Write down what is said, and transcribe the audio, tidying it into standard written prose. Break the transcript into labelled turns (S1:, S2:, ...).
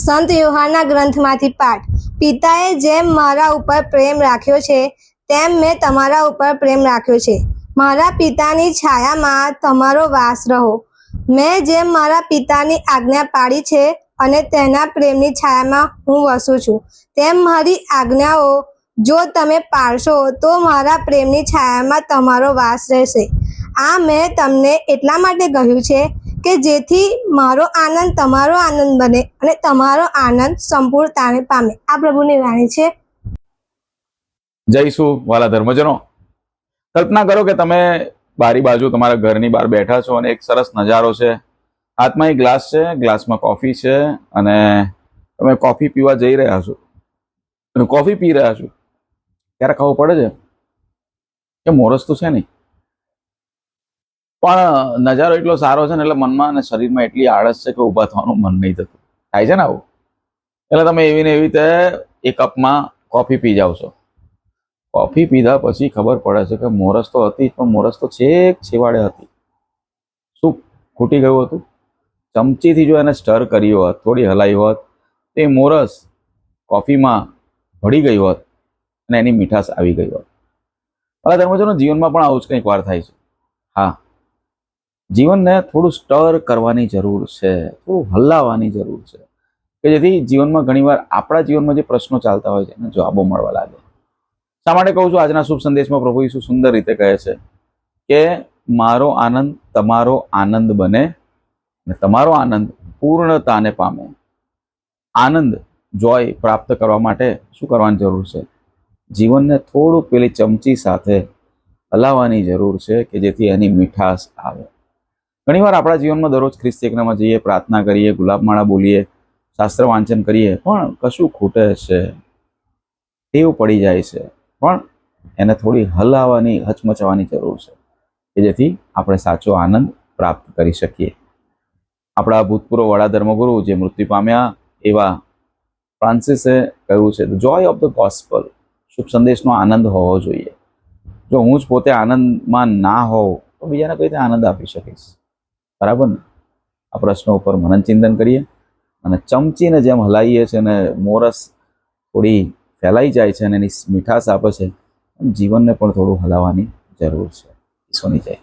S1: સંત યોહાનના ગ્રંથમાંથી પાઠ. પિતાએ જેમ મારા ઉપર પ્રેમ રાખ્યો છે તેમ મેં તમારા ઉપર પ્રેમ રાખ્યો છે. મારા પિતાની છાયામાં તમારો વાસ રહો. મેં જેમ મારા પિતાની આજ્ઞા પાળી છે અને તેના પ્રેમની છાયામાં હું વસું છું, તેમ મારી આજ્ઞાઓ જો તમે પાળશો તો મારા પ્રેમની છાયામાં તમારો વાસ રહેશે. આ મેં તમને એટલા માટે કહ્યું છે કે જેથી મારો આનંદ તમારો આનંદ બને અને તમારો આનંદ સંપૂર્ણતાને પામે. આ પ્રભુની વાણી છે.
S2: જઈશું વાલા ધર્મજનો. કલ્પના કરો કે તમે બારી બાજુ તમારા ઘરની બહાર બેઠા છો અને એક સરસ નજારો છે. હાથમાં એક ગ્લાસ છે, ગ્લાસમાં કોફી છે અને તમે કોફી પીવા જઈ રહ્યા છો અને કોફી પી રહ્યા છો ત્યારે ખબર પડે છે કે મોરસ તો છે નહીં, પણ નજારો એટલો સારો છે ને એટલે મનમાં અને શરીરમાં એટલી આળસ છે કે ઊભા થવાનું મન નહીં થતું. થાય છે ને આવું? એટલે તમે એવી ને એવી રીતે એક કપમાં કોફી પી જાઓ છો. કોફી પીધા પછી ખબર પડે છે કે મોરસ તો હતી, પણ મોરસ તો છેક છેવાડે હતી. શું ખૂટી ગયું હતું? ચમચીથી જો એને સ્ટર કરી હોત, થોડી હલાઈ હોત, તે મોરસ કોફીમાં ભળી ગઈ હોત અને એની મીઠાશ આવી ગઈ હોત. હવે ધર્મજનો, જીવનમાં પણ આવું જ કંઈક વાર થાય છે. હા, જીવનને થોડું સ્ટર કરવાની જરૂર છે, થોડું હલાવવાની જરૂર છે કે જેથી જીવનમાં ઘણીવાર આપણા જીવનમાં જે પ્રશ્નો ચાલતા હોય છે એને જવાબો મળવા લાગે. શા માટે કહું છું? આજના શુભ સંદેશમાં પ્રભુ ઈસુ સુંદર રીતે કહે છે કે મારો આનંદ તમારો આનંદ બને અને તમારો આનંદ પૂર્ણતાને પામે. આનંદ, જોય પ્રાપ્ત કરવા માટે શું કરવાની જરૂર છે? જીવનને થોડુંક પેલી ચમચી સાથે હલાવવાની જરૂર છે કે જેથી એની મીઠાશ આવે. ઘણીવાર આપણા જીવનમાં દરરોજ ખ્રિસ્ત યજ્ઞમાં જઈએ, પ્રાર્થના કરીએ, ગુલાબમાળા બોલીએ, શાસ્ત્ર વાંચન કરીએ, પણ કશું ખૂટે છે, ટેવ પડી જાય છે, પણ એને થોડી હલાવવાની, હચમચાવવાની જરૂર છે કે જેથી આપણે સાચો આનંદ પ્રાપ્ત કરી શકીએ. આપણા ભૂતપૂર્વ વડા ધર્મગુરુ જે મૃત્યુ પામ્યા એવા ફ્રાન્સિસે કહ્યું છે, ધ જોય ઓફ ધ ગોસ્પલ, શુભ સંદેશનો આનંદ હોવો જોઈએ. જો હું જ પોતે આનંદમાં ના હોઉં તો બીજાને કઈ રીતે આનંદ આપી શકીશ? બરાબર ને? આ પ્રશ્નો ઉપર મનન ચિંતન કરીએ અને ચમચીને જેમ હલાવીએ છીએ અને મોરસ થોડી ફેલાઈ જાય છે અને એની મીઠાશ આપે છે, જીવનને પણ થોડું હલાવવાની જરૂર છે. ઈશ્વરની જય.